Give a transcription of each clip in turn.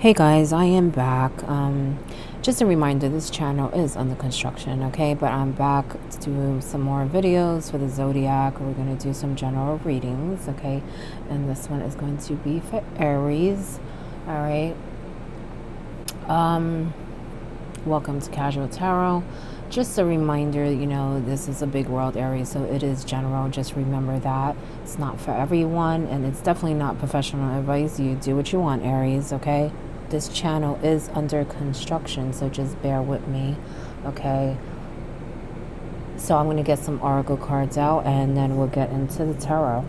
Hey guys, I am back. Just a reminder, this channel is under construction, okay? But I'm back to do some more videos for the zodiac. We're going to do some general readings, okay? And this one is going to be for Aries, all right? Welcome to Casual Tarot. Just a reminder, this is a big world area, so it is general. Just remember that it's not for everyone, and it's definitely not professional advice. You do what you want, Aries, okay? This channel is under construction, so just bear with me, okay? So I'm going to get some oracle cards out, and then we'll get into the tarot.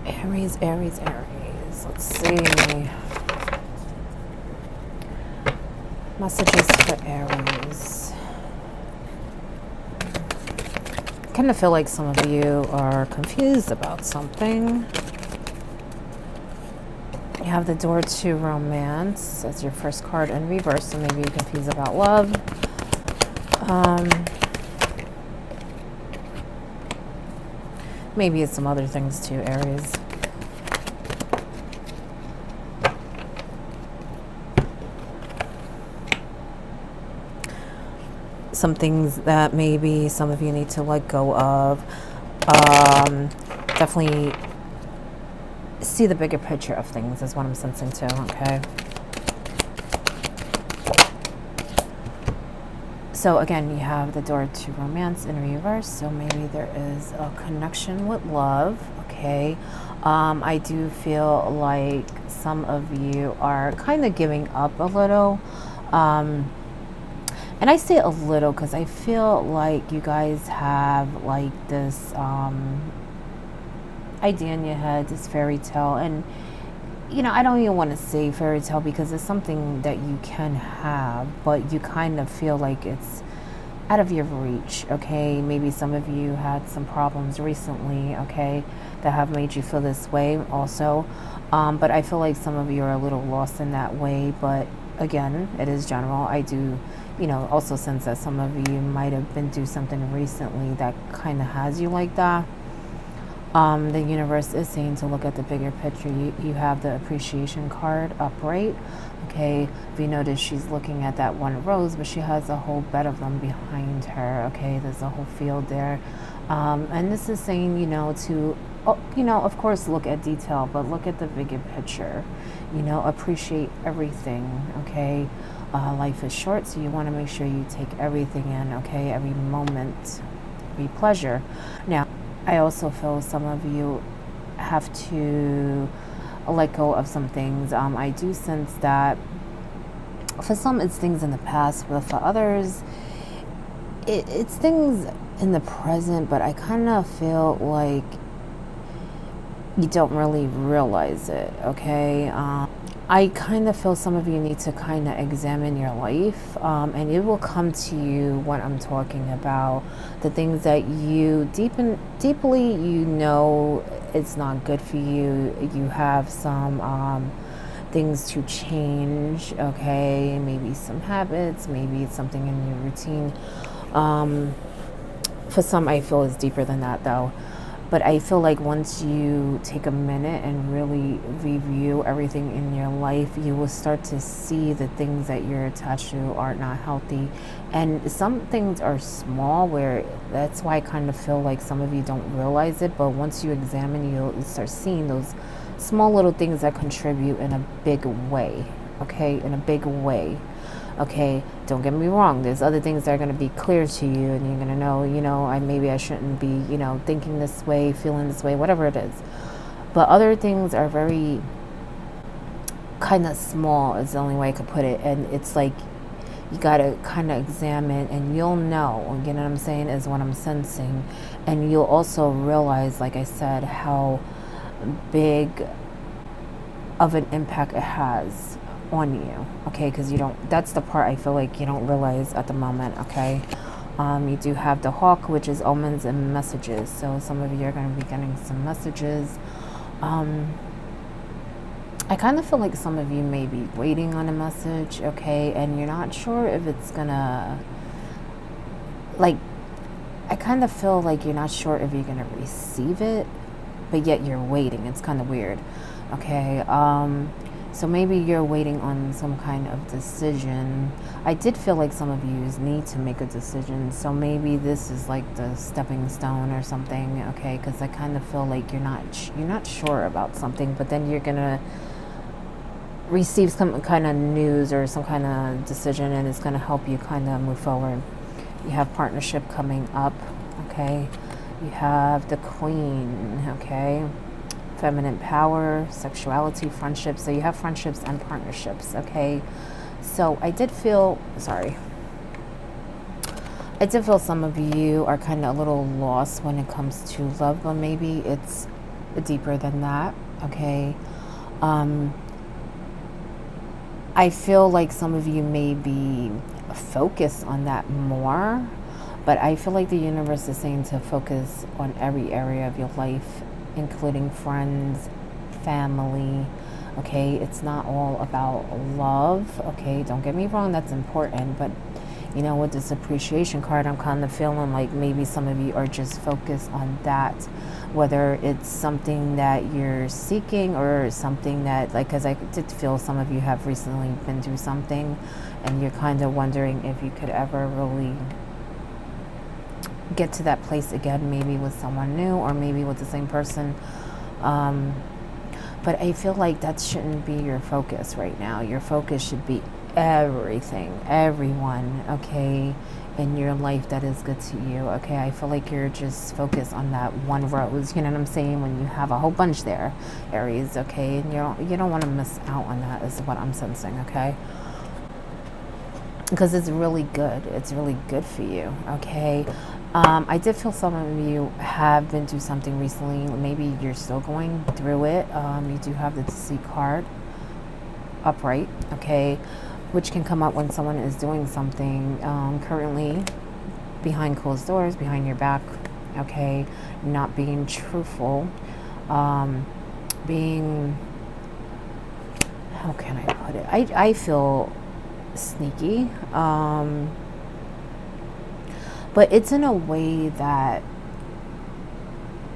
Aries, Aries, Aries. Let's see. Messages for Aries. I kind of feel like some of you are confused about something. You have the door to romance as your first card in reverse, so maybe you're confused about love. Maybe it's some other things too, Aries. Some things that maybe some of you need to let go of. Definitely see the bigger picture of things is what I'm sensing too, okay? So again, you have the door to romance in reverse, so maybe there is a connection with love, okay? I do feel like some of you are kind of giving up a little. And I say a little because I feel like you guys have like this idea in your head, this fairy tale. And, I don't even want to say fairy tale because it's something that you can have, but you kind of feel like it's out of your reach, okay? Maybe some of you had some problems recently, okay, that have made you feel this way also. But I feel like some of you are a little lost in that way. But again, it is general. I do also sense that some of you might have been through something recently that kind of has you like that. The universe is saying to look at the bigger picture. You have the appreciation card upright, okay? If you notice, she's looking at that one rose, but she has a whole bed of them behind her, okay? There's a whole field there. And this is saying, to, of course, look at detail, but look at the bigger picture. Appreciate everything, okay? Life is short, so you want to make sure you take everything in, okay? Every moment, every pleasure. Now, I also feel some of you have to let go of some things. I do sense that for some it's things in the past, but for others it's things in the present, but I kind of feel like you don't really realize it, okay? I kind of feel some of you need to kind of examine your life, and it will come to you what I'm talking about. The things that you deeply it's not good for you. You have some things to change, okay? Maybe some habits, maybe it's something in your routine. For some, I feel it's deeper than that though. But I feel like once you take a minute and really review everything in your life, you will start to see the things that you're attached to are not healthy. And some things are small, where that's why I kind of feel like some of you don't realize it. But once you examine, you'll start seeing those small little things that contribute in a big way, okay? In a big way. Okay, don't get me wrong. There's other things that are going to be clear to you, and you're going to know, maybe I shouldn't be, thinking this way, feeling this way, whatever it is. But other things are very kind of small, is the only way I could put it. And it's like you got to kind of examine, and you'll know, you know what I'm saying, is what I'm sensing. And you'll also realize, like I said, how big of an impact it has on you, okay? Because that's the part I feel like you don't realize at the moment, okay? You do have the hawk, which is omens and messages, so some of you are going to be getting some messages. I kind of feel like some of you may be waiting on a message, okay? And you're not sure if it's gonna, like, I kind of feel like you're not sure if you're gonna receive it, but yet you're waiting. It's kind of weird. Okay. So maybe you're waiting on some kind of decision. I did feel like some of you need to make a decision. So maybe this is like the stepping stone or something. Okay, because I kind of feel like you're not sure about something, but then you're gonna receive some kind of news or some kind of decision, and it's gonna help you kind of move forward. You have partnership coming up. Okay, you have the Queen. Okay, feminine power, sexuality, friendships. So you have friendships and partnerships. Okay, so I did feel some of you are kind of a little lost when it comes to love, but maybe it's deeper than that. Okay, I feel like some of you may be focused on that more, but I feel like the universe is saying to focus on every area of your life, including friends, family. Okay, it's not all about love. Okay, don't get me wrong, that's important, but you know, with this appreciation card, I'm kind of feeling like maybe some of you are just focused on that, whether it's something that you're seeking or something that, like, because I did feel some of you have recently been through something and you're kind of wondering if you could ever really get to that place again, maybe with someone new or maybe with the same person. But I feel like that shouldn't be your focus right now. Your focus should be everything, everyone, okay, in your life that is good to you. Okay, I feel like you're just focused on that one rose, you know what I'm saying, when you have a whole bunch there, Aries. Okay, and you don't want to miss out on that, is what I'm sensing. Okay, because it's really good. It's really good for you. Okay, I did feel some of you have been through something recently. Maybe you're still going through it. You do have the Deceit card upright. Okay, which can come up when someone is doing something currently behind closed doors, behind your back. Okay, not being truthful, being, how can I put it? I feel sneaky, but it's in a way that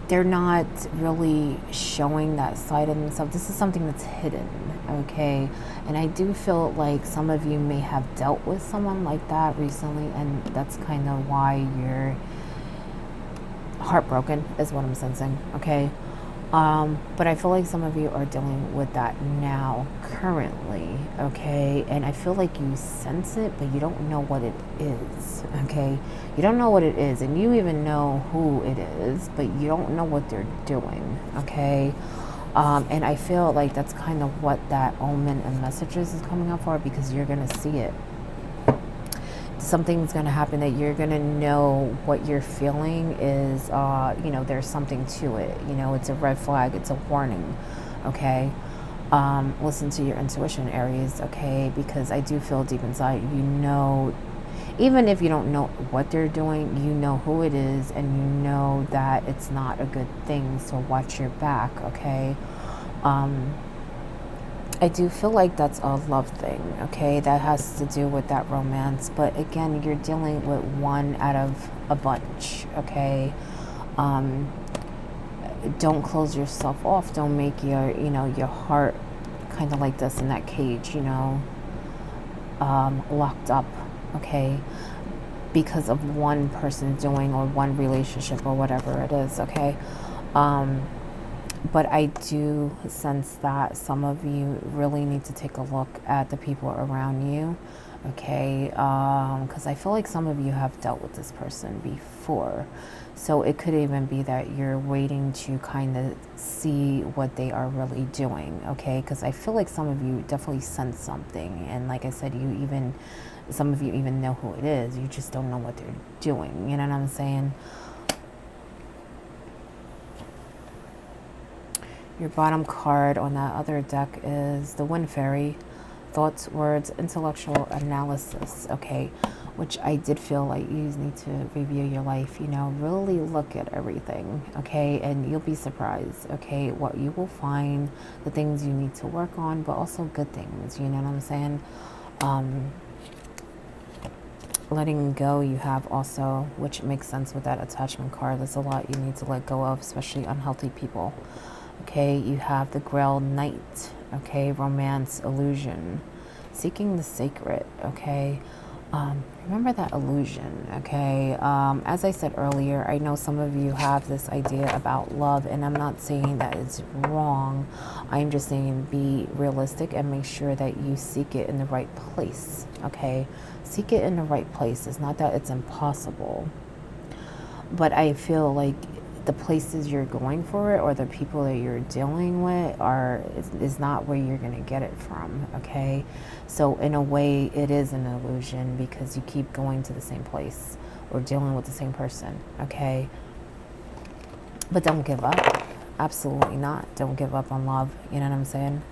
they're not really showing that side of themselves. This is something that's hidden, okay? And I do feel like some of you may have dealt with someone like that recently, and that's kind of why you're heartbroken, is what I'm sensing, okay? But I feel like some of you are dealing with that now, currently, okay? And I feel like you sense it, but you don't know what it is, okay? You don't know what it is, and you even know who it is, but you don't know what they're doing, okay? And I feel like that's kind of what that omen and messages is coming up for, because you're going to see it. Something's going to happen that you're going to know what you're feeling is, you know, there's something to it. You know, it's a red flag. It's a warning. Okay. Listen to your intuition, Aries. Okay. Because I do feel deep inside, you know, even if you don't know what they're doing, you know who it is, and you know that it's not a good thing. So watch your back. Okay. I do feel like that's a love thing, okay? That has to do with that romance. But again, you're dealing with one out of a bunch, okay? Don't close yourself off. Don't make your, you know, your heart kind of like this in that cage, you know, locked up, okay? Because of one person doing, or one relationship, or whatever it is, okay? But I do sense that some of you really need to take a look at the people around you, okay? Because I feel like some of you have dealt with this person before. So it could even be that you're waiting to kind of see what they are really doing, okay? Because I feel like some of you definitely sense something. And like I said, some of you even know who it is. You just don't know what they're doing. You know what I'm saying? Your bottom card on that other deck is the Wind Fairy. Thoughts, words, intellectual analysis, okay? Which I did feel like you need to review your life, you know, really look at everything, okay? And you'll be surprised, okay, what you will find, the things you need to work on, but also good things, you know what I'm saying? letting go, you have also, which makes sense with that attachment card. There's a lot you need to let go of, especially unhealthy people. Okay, you have the Grail Knight. Okay, romance, illusion, seeking the sacred. Okay, remember that illusion. Okay, as I said earlier, I know some of you have this idea about love, and I'm not saying that it's wrong. I'm just saying be realistic and make sure that you seek it in the right place. Okay, seek it in the right place. It's not that it's impossible, but I feel like the places you're going for it or the people that you're dealing with is not where you're going to get it from. Okay, so in a way it is an illusion because you keep going to the same place or dealing with the same person. Okay, but don't give up. Absolutely not. Don't give up on love. You know what I'm saying?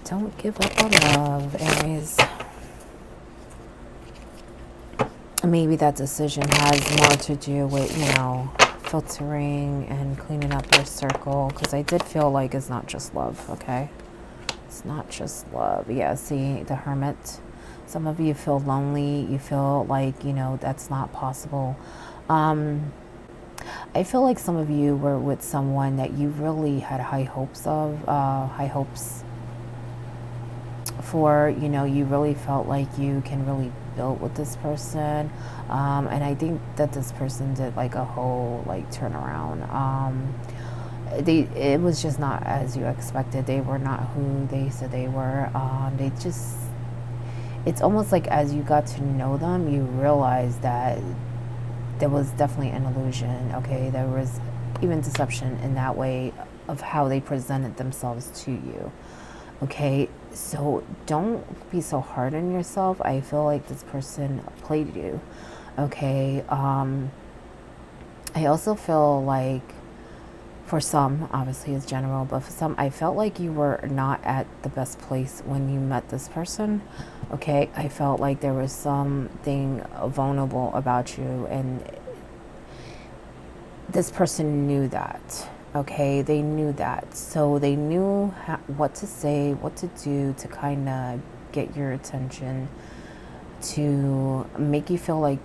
Don't give up on love, Aries. Maybe that decision has more to do with, filtering and cleaning up your circle. Because I did feel like it's not just love, okay? It's not just love. Yeah, see, the Hermit. Some of you feel lonely. You feel like, that's not possible. I feel like some of you were with someone that you really had high hopes for. You really felt like you can really build with this person, and I think that this person did like a whole turnaround. It was just not as you expected. They were not who they said they were. It's almost like as you got to know them, you realized that there was definitely an illusion. Okay, there was even deception in that way of how they presented themselves to you. Okay, so don't be so hard on yourself. I feel like this person played you. Okay, I also feel like for some, obviously it's general, but for some, I felt like you were not at the best place when you met this person. Okay, I felt like there was something vulnerable about you, and this person knew that. Okay, they knew that. So they knew what to say, what to do to kind of get your attention, to make you feel like,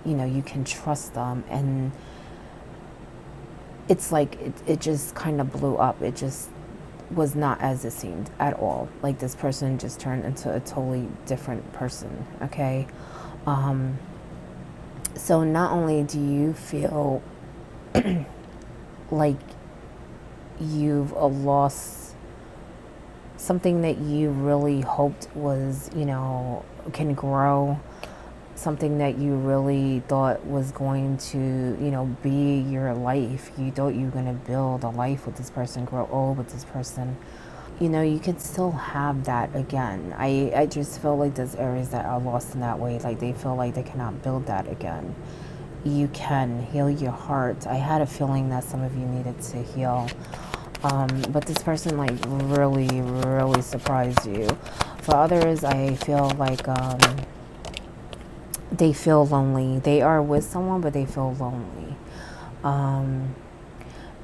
you can trust them. And it's like it just kind of blew up. It just was not as it seemed at all. Like this person just turned into a totally different person. Okay. So not only do you feel like you've lost something that you really hoped was, can grow, something that you really thought was going to, be your life. You thought you were going to build a life with this person, grow old with this person. You could still have that again. I just feel like there's areas that are lost in that way. Like they feel like they cannot build that again. You can heal your heart. I had a feeling that some of you needed to heal. But this person really, really surprised you. For others, I feel like they feel lonely. They are with someone, but they feel lonely.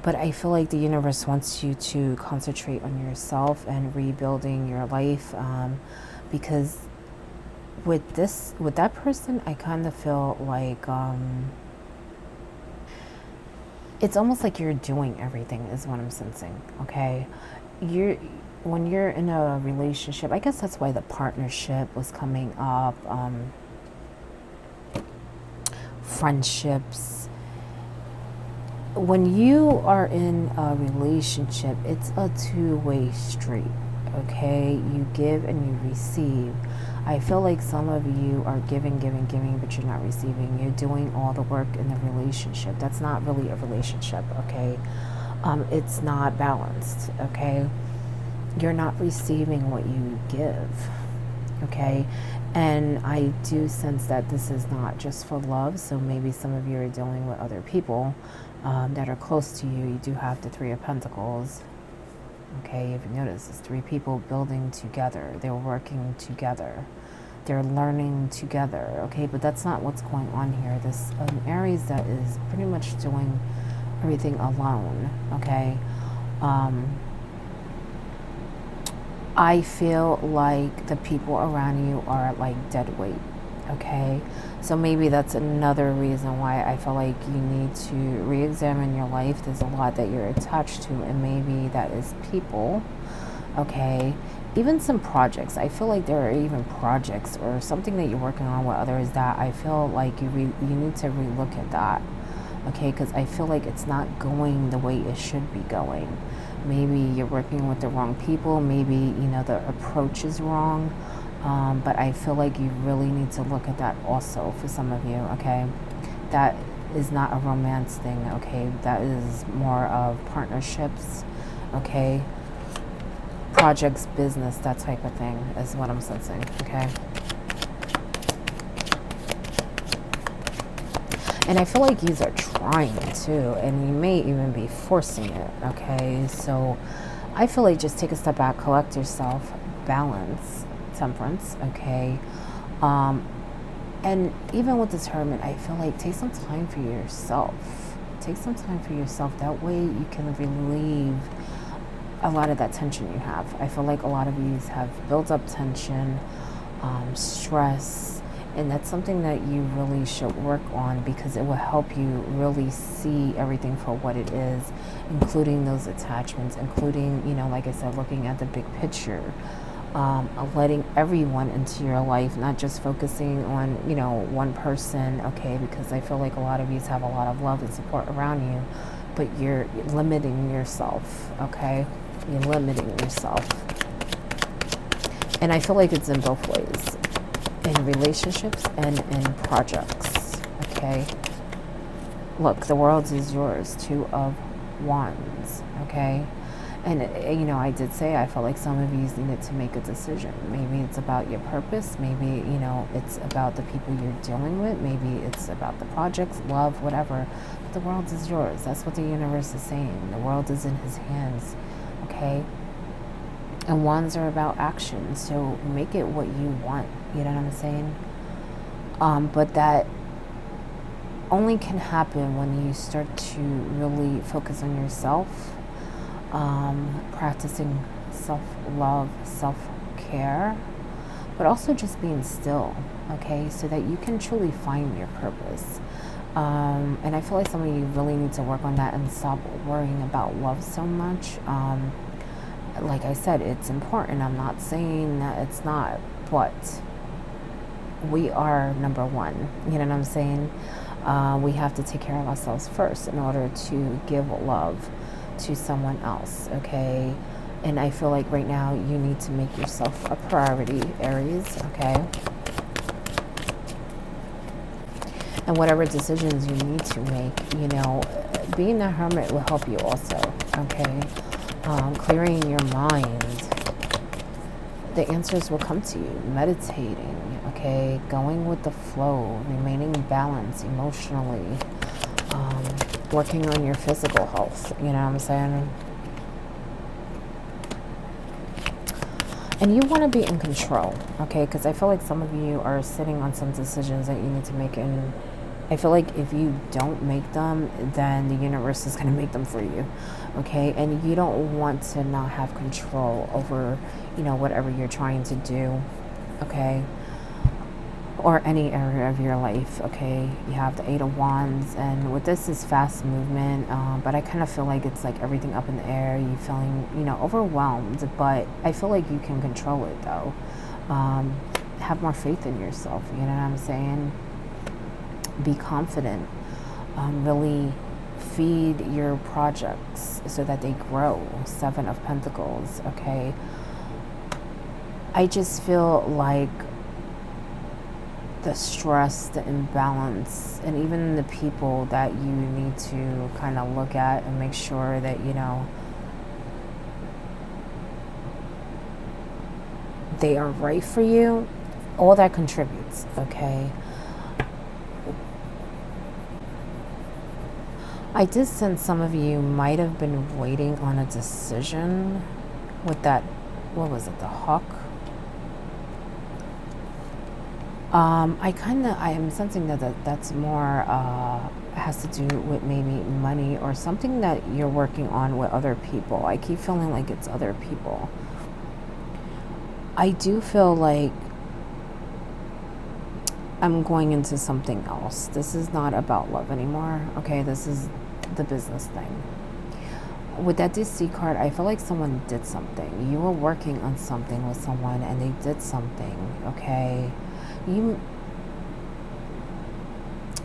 But I feel like the universe wants you to concentrate on yourself and rebuilding your life, because with that person, I kind of feel like it's almost like you're doing everything is what I'm sensing. Okay, when you're in a relationship, I guess that's why the partnership was coming up. Friendships. When you are in a relationship, it's a two-way street. Okay, you give and you receive. I feel like some of you are giving, but you're not receiving. You're doing all the work in the relationship. That's not really a relationship. Okay, it's not balanced. Okay, you're not receiving what you give. Okay, and I do sense that this is not just for love. So maybe some of you are dealing with other people that are close to you. You do have the Three of Pentacles. Okay, if you notice, it's three people building together. They're working together. They're learning together. Okay, but that's not what's going on here. This Aries that is pretty much doing everything alone, okay? I feel like the people around you are like dead weight, okay? So maybe that's another reason why I feel like you need to re-examine your life. There's a lot that you're attached to, and maybe that is people, okay? Even some projects. I feel like there are even projects or something that you're working on with others that I feel like you need to relook at that, okay? Because I feel like it's not going the way it should be going. Maybe you're working with the wrong people. Maybe, the approach is wrong. But I feel like you really need to look at that also for some of you, okay? That is not a romance thing, okay? That is more of partnerships, okay? Projects, business, that type of thing is what I'm sensing, okay? And I feel like you are trying to, and you may even be forcing it, okay? So I feel like just take a step back, collect yourself, balance, temperance, okay? And even with this hermit, I feel like take some time for yourself. Take some time for yourself. That way you can relieve a lot of that tension you have. I feel like a lot of you have built up tension, stress, and that's something that you really should work on, because it will help you really see everything for what it is, including those attachments, including, like I said, looking at the big picture, letting everyone into your life, not just focusing on, one person, okay? Because I feel like a lot of you have a lot of love and support around you, but you're limiting yourself, okay? You're limiting yourself. And I feel like it's in both ways, in relationships and in projects, okay? Look, the world is yours. 2 of Wands, okay? And, I did say I felt like some of you needed to make a decision. Maybe it's about your purpose. Maybe, it's about the people you're dealing with. Maybe it's about the projects, love, whatever. But the world is yours. That's what the universe is saying. The world is in his hands, okay? And wands are about action. So make it what you want. You know what I'm saying? But that only can happen when you start to really focus on yourself, practicing self-love, self-care, but also just being still, okay, so that you can truly find your purpose. And I feel like some of you really need to work on that and stop worrying about love so much. Like I said, it's important. I'm not saying that it's not, but we are number one. You know what I'm saying? We have to take care of ourselves first in order to give love to someone else, okay? And I feel like right now you need to make yourself a priority, Aries, okay? And whatever decisions you need to make, being a hermit will help you also, okay? Clearing your mind, the answers will come to you. Meditating, okay? Going with the flow, remaining balanced emotionally, working on your physical health, you know what I'm saying? And you want to be in control, okay? Because I feel like some of you are sitting on some decisions that you need to make, and I feel like if you don't make them, then the universe is going to make them for you, okay? And you don't want to not have control over, whatever you're trying to do, okay? Or any area of your life, okay? You have the 8 of Wands, and with this is fast movement, but I kind of feel like it's like everything up in the air. You're feeling, overwhelmed, but I feel like you can control it, though. Have more faith in yourself, you know what I'm saying? Be confident. Really feed your projects so that they grow. 7 of Pentacles, okay? I just feel like the stress, the imbalance, and even the people that you need to kind of look at and make sure that, they are right for you, all that contributes, okay? I did sense some of you might have been waiting on a decision with that, what was it, the hawk? I am sensing that's more has to do with maybe money or something that you're working on with other people. I keep feeling like it's other people. I do feel like I'm going into something else. This is not about love anymore. Okay, this is the business thing. With that DC card, I feel like someone did something. You were working on something with someone and they did something, okay? You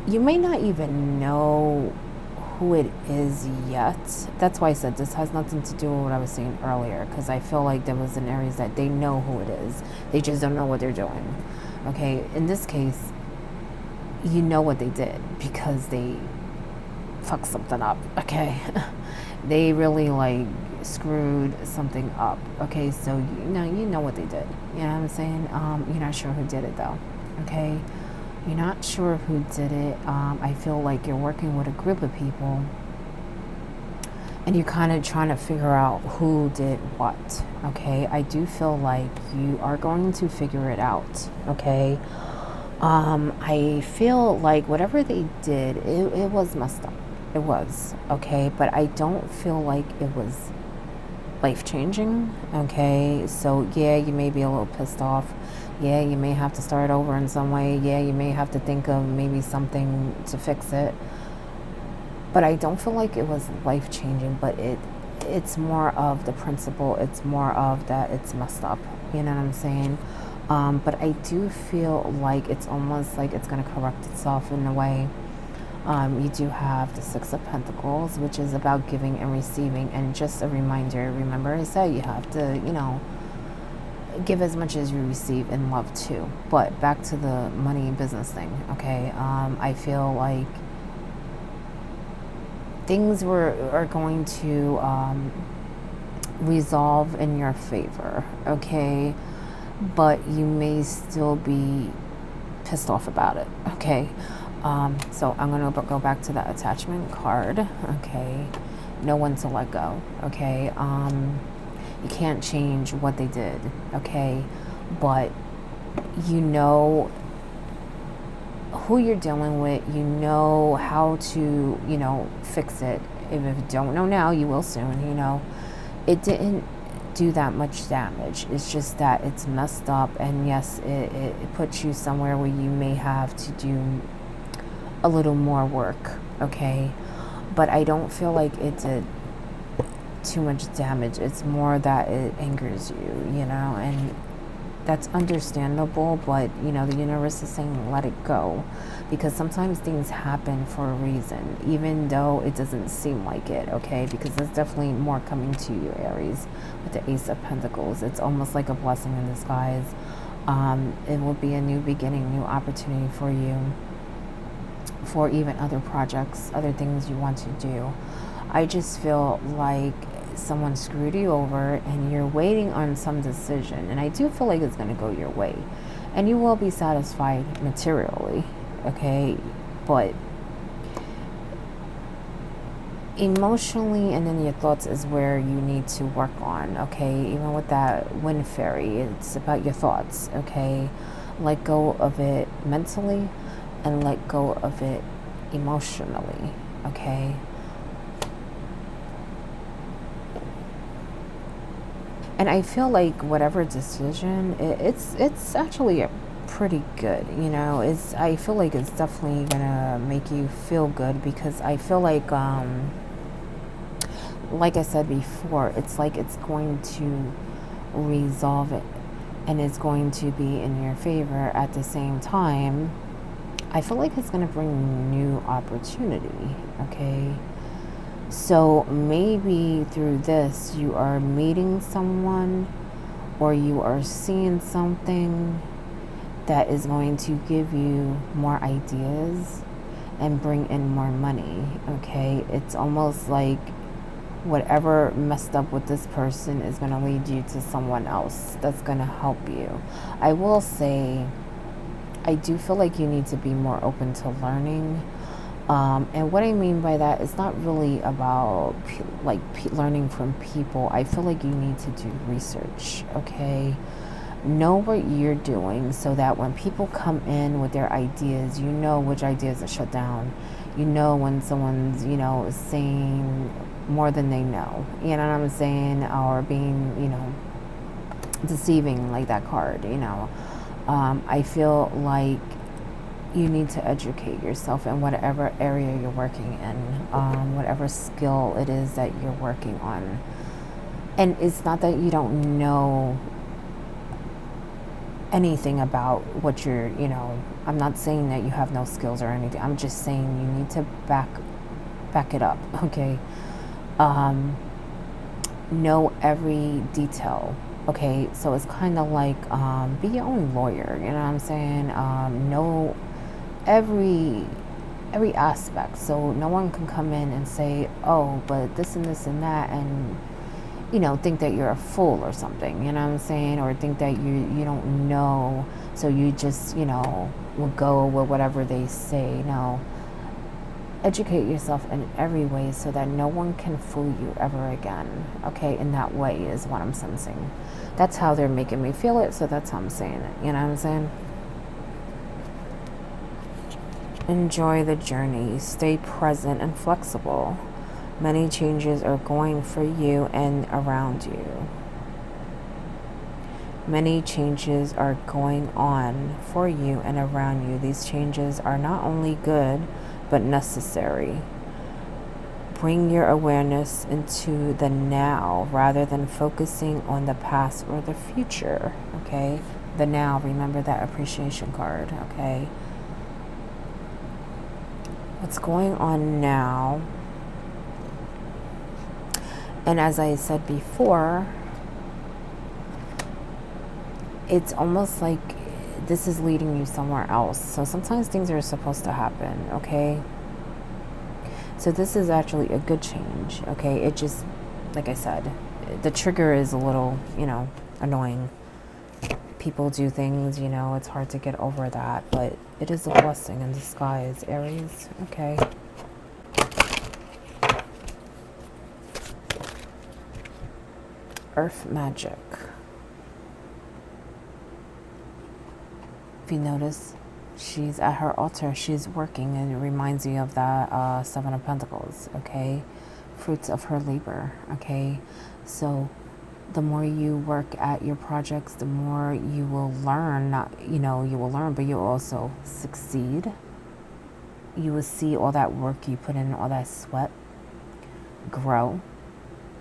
you may not even know who it is yet. That's why I said this has nothing to do with what I was saying earlier, because I feel like there was an Aries that they know who it is. They just don't know what they're doing. Okay, in this case, you know what they did because they fucked something up. Okay, they really like screwed something up. Okay, so you know what they did. You know what I'm saying? You're not sure who did it though. Okay, you're not sure who did it. I feel like you're working with a group of people and you're kind of trying to figure out who did what. Okay, I do feel like you are going to figure it out. Okay, I feel like whatever they did, it was messed up. It was, okay, but I don't feel like it was life changing. Okay, so yeah, you may be a little pissed off. Yeah, you may have to start over in some way. Yeah, you may have to think of maybe something to fix it. But I don't feel like it was life changing, but it's more of the principle. It's more of that it's messed up. You know what I'm saying? But I do feel like it's almost like it's going to correct itself in a way. You do have the Six of Pentacles, which is about giving and receiving. And just a reminder, remember I said you have to, give as much as you receive in love too. But back to the money and business thing, okay? I feel like things are going to resolve in your favor, okay? But you may still be pissed off about it, okay? So I'm going to go back to that attachment card, okay? Know when to let go, okay? You can't change what they did, okay? But you know who you're dealing with, you know how to, fix it. If you don't know now, you will soon, It didn't do that much damage. It's just that it's messed up, and yes, it puts you somewhere where you may have to do a little more work, okay? But I don't feel like it did too much damage. It's more that it angers you, and that's understandable, but the universe is saying let it go, because sometimes things happen for a reason, even though it doesn't seem like it, okay? Because there's definitely more coming to you, Aries, with the Ace of Pentacles. It's almost like a blessing in disguise. It will be a new beginning, new opportunity for you, for even other projects, other things you want to do. I just feel like someone screwed you over and you're waiting on some decision, and I do feel like it's going to go your way and you will be satisfied materially, okay? But emotionally and in your thoughts is where you need to work on, okay? Even with that wind fairy, it's about your thoughts, okay? Let go of it mentally and let go of it emotionally, okay? And I feel like whatever decision, it's actually a pretty good, I feel like it's definitely gonna make you feel good, because I feel like I said before, it's like it's going to resolve it and it's going to be in your favor. At the same time, I feel like it's going to bring new opportunity, okay? So maybe through this you are meeting someone or you are seeing something that is going to give you more ideas and bring in more money, okay? It's almost like whatever messed up with this person is going to lead you to someone else that's going to help you. I will say, I do feel like you need to be more open to learning. And what I mean by that is not really about learning from people. I feel like you need to do research, okay? Know what you're doing so that when people come in with their ideas, you know which ideas are shut down. You know when someone's, saying more than they know. You know what I'm saying? Or being, deceiving, like that card, I feel like you need to educate yourself in whatever area you're working in, whatever skill it is that you're working on. And it's not that you don't know anything about what you're, I'm not saying that you have no skills or anything. I'm just saying you need to back it up, okay? Know every detail, okay? So it's kind of like be your own lawyer, you know what I'm saying? Know every aspect, so no one can come in and say, oh, but this and this and that, and think that you're a fool or something, you know what I'm saying? Or think that you don't know, so you just, will go with whatever they say. No. Educate yourself in every way so that no one can fool you ever again, okay? In that way is what I'm sensing. That's how they're making me feel it, so that's how I'm saying it, you know what I'm saying? Enjoy the journey. Stay present and flexible. Many changes are going for you and around you. Many changes are going on for you and around you. These changes are not only good, but necessary. Bring your awareness into the now rather than focusing on the past or the future, okay? The now, remember that appreciation card, okay? What's going on now? And as I said before, it's almost like this is leading you somewhere else. So sometimes things are supposed to happen, okay? So this is actually a good change, okay? It just, like I said, the trigger is a little, annoying. People do things, it's hard to get over that, but it is a blessing in disguise, Aries, okay? Earth magic. If you notice, she's at her altar, she's working, and it reminds you of that Seven of Pentacles, okay? Fruits of her labor, okay? So the more you work at your projects, the more you will learn, you will learn, but you'll also succeed. You will see all that work you put in, all that sweat grow,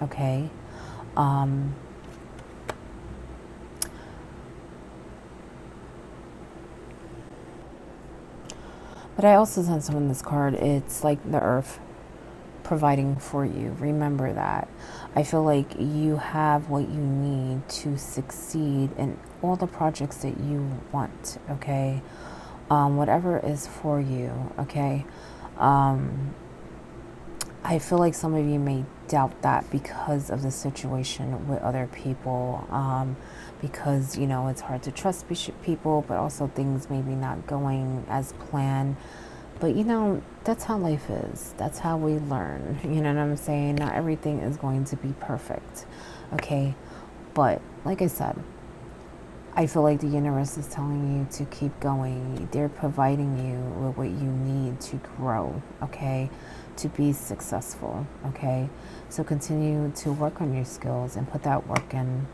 okay? But I also sense on this card, it's like the earth providing for you. Remember that. I feel like you have what you need to succeed in all the projects that you want, okay? Whatever is for you, okay? I feel like some of you may doubt that because of the situation with other people, because, it's hard to trust people, but also things maybe not going as planned. But, that's how life is. That's how we learn. You know what I'm saying? Not everything is going to be perfect, okay? But, like I said, I feel like the universe is telling you to keep going. They're providing you with what you need to grow, okay? To be successful, okay? So continue to work on your skills and put that work in.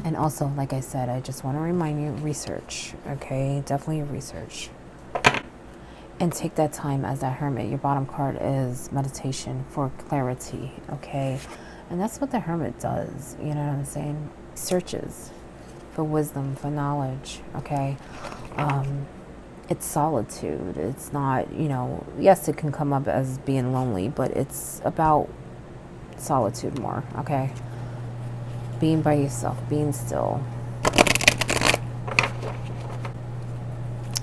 And also, like I said, I just want to remind you, research, okay? Definitely research. And take that time as that Hermit. Your bottom card is meditation for clarity, okay? And that's what the Hermit does, you know what I'm saying? Searches for wisdom, for knowledge, okay? It's solitude. It's not, yes, it can come up as being lonely, but it's about solitude more, okay? Being by yourself, being still.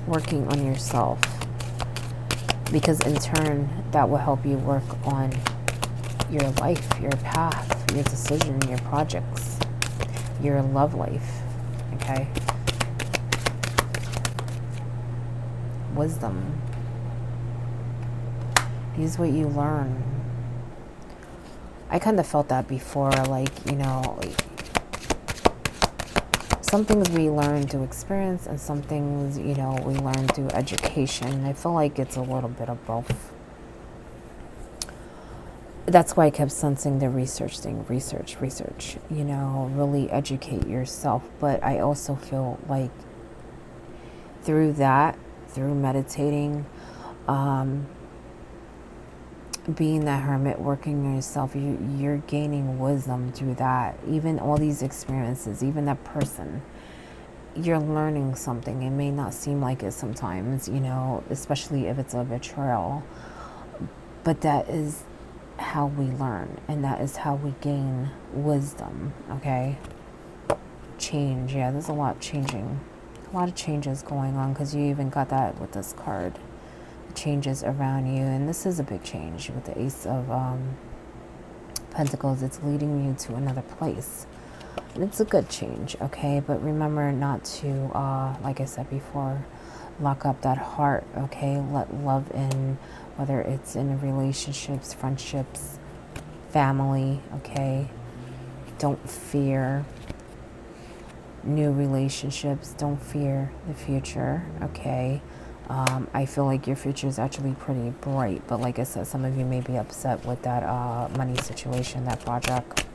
Working on yourself. Because in turn, that will help you work on your life, your path, your decision, your projects, your love life, okay? Wisdom. Use what you learn. I kind of felt that before, like, some things we learn through experience, and some things, you know, we learn through education. I feel like it's a little bit of both. That's why I kept sensing the research thing, research, you know, really educate yourself. But I also feel like through that, through meditating, being that hermit, working on yourself, you're gaining wisdom through that. Even all these experiences, even that person, you're learning something. It may not seem like it sometimes, you know, especially if it's a betrayal, but that is how we learn, and that is how we gain wisdom. Okay, change. Yeah, there's a lot changing, a lot of changes going on, because you even got that with this card, the changes around you. And this is a big change with the Ace of Pentacles. It's leading you to another place, and it's a good change. Okay, but remember not to like I said before, lock up that heart. Okay, let love in, whether it's in relationships, friendships, family. Okay, don't fear new relationships, don't fear the future. Okay, I feel like your future is actually pretty bright, but like I said, some of you may be upset with that money situation, that project.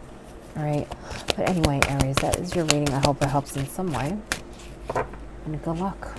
All right, but anyway, Aries, that is your reading. I hope it helps in some way, and good luck.